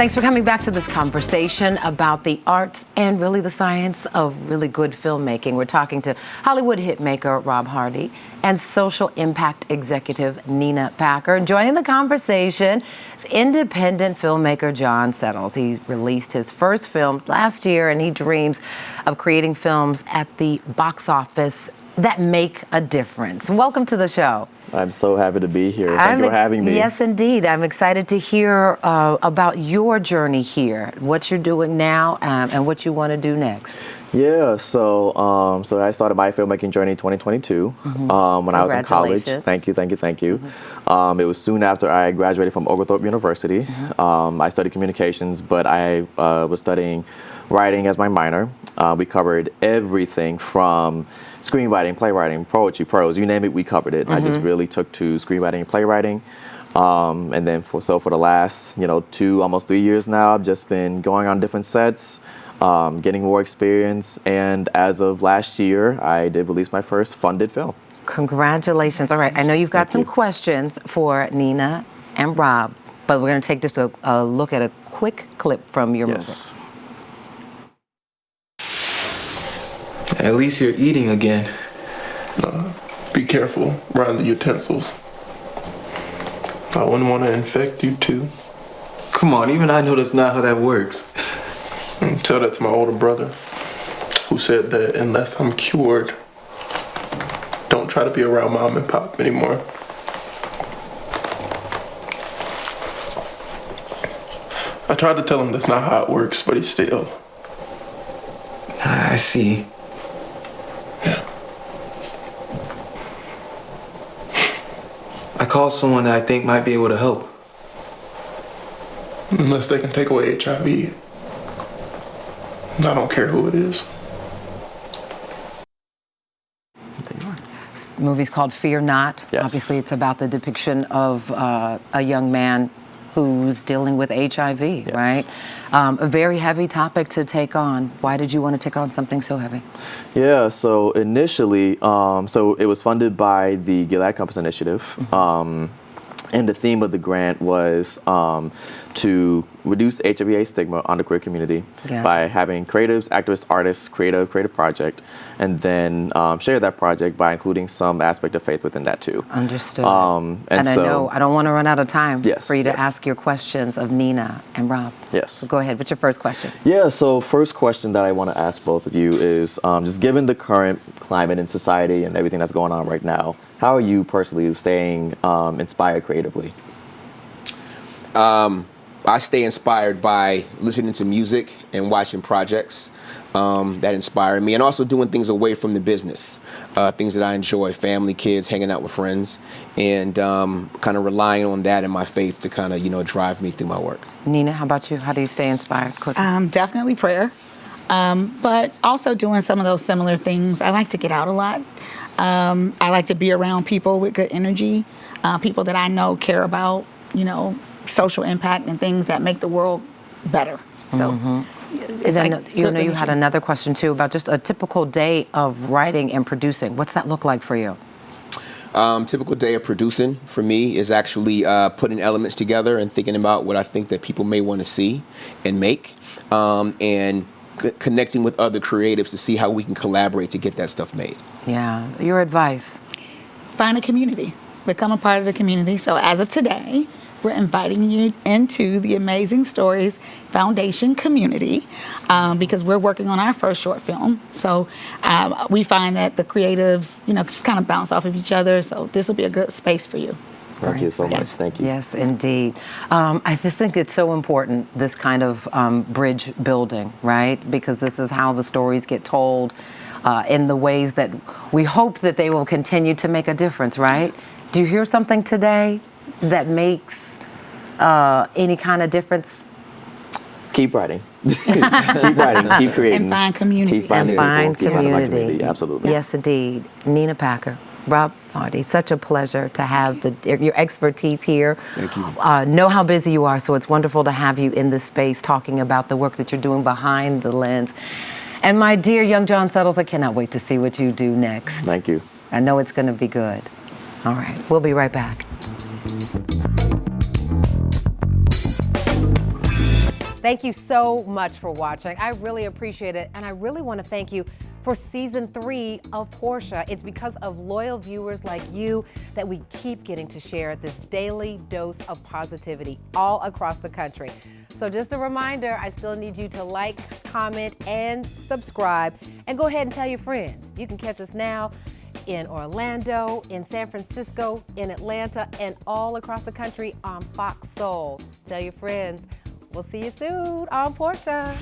Thanks for coming back to this conversation about the arts and really the science of really good filmmaking. We're talking to Hollywood hitmaker Rob Hardy and social impact executive Nina Packer. And joining the conversation is independent filmmaker John Settles. He released his first film last year, and he dreams of creating films at the box office that make a difference. Welcome to the show. I'm so happy to be here. Thank you for having me. Yes, indeed. I'm excited to hear about your journey here, what you're doing now, and what you want to do next. Yeah, so I started my filmmaking journey in 2022 when I was in college. Thank you. It was soon after I graduated from Oglethorpe University. I studied communications, but I was studying writing as my minor. We covered everything from screenwriting, playwriting, poetry, prose, you name it, we covered it. I just really took to screenwriting and playwriting. And then for the last, almost 3 years now, I've just been going on different sets, getting more experience. And as of last year, I did release my first funded film. Congratulations. All right, I know you've got some questions for Nina and Rob, but we're going to take just a look at a quick clip from your movie. At least you're eating again. Be careful around the utensils. I wouldn't want to infect you too. Come on, even I know that's not how that works. Tell that to my older brother, who said that unless I'm cured, don't try to be around Mom and Pop anymore. I tried to tell him that's not how it works, but he still. I see. Yeah. I called someone that I think might be able to help. Unless they can take away HIV. I don't care who it is. The movie's called Fear Not. Yes. Obviously, it's about the depiction of a young man who's dealing with HIV, right? A very heavy topic to take on. Why did you want to take on something so heavy? Yeah, so initially, so it was funded by the Gilead Compass Initiative. And the theme of the grant was to reduce HIV/AIDS stigma on the queer community by having creatives, activists, artists create a project, and then share that project by including some aspect of faith within that too. Understood. And I know I don't want to run out of time for you to ask your questions of Nina and Rob. Yes. So go ahead. What's your first question? Yeah, so first question that I want to ask both of you is just given the current climate in society and everything that's going on right now, how are you personally staying inspired creatively? I stay inspired by listening to music and watching projects that inspire me, and also doing things away from the business, things that I enjoy, family, kids, hanging out with friends, and kind of relying on that and my faith to kind of, drive me through my work. Nina, how about you? How do you stay inspired? Definitely prayer, but also doing some of those similar things. I like to get out a lot. I like to be around people with good energy, people that I know care about, social impact and things that make the world better. So, you had another question too about just a typical day of writing and producing. What's that look like for you? Typical day of producing for me is actually putting elements together and thinking about what I think that people may want to see and make, and connecting with other creatives to see how we can collaborate to get that stuff made. Yeah, your advice? Find a community, become a part of the community. So as of today, we're inviting you into the Amazing Stories Foundation community because we're working on our first short film. So we find that the creatives, just kind of bounce off of each other. So this will be a good space for you. Thank you so much. Thank you. Yes, indeed. I just think it's so important, this kind of bridge building, right? Because this is how the stories get told in the ways that we hope that they will continue to make a difference, right? Do you hear something today that makes any kind of difference? Keep writing. Keep writing. Keep creating. And find community. Keep finding community. Absolutely. Yes, indeed. Nina Packer, Rob Hardy, such a pleasure to have your expertise here. Thank you. Know how busy you are, so it's wonderful to have you in this space talking about the work that you're doing behind the lens. And my dear young John Settles, I cannot wait to see what you do next. Thank you. I know it's going to be good. All right, we'll be right back. Thank you so much for watching. I really appreciate it. And I really want to thank you for season 3 of Portia. It's because of loyal viewers like you that we keep getting to share this daily dose of positivity all across the country. So just a reminder, I still need you to like, comment, and subscribe. And go ahead and tell your friends. You can catch us now in Orlando, in San Francisco, in Atlanta, and all across the country on Fox Soul. Tell your friends. We'll see you soon on Portia.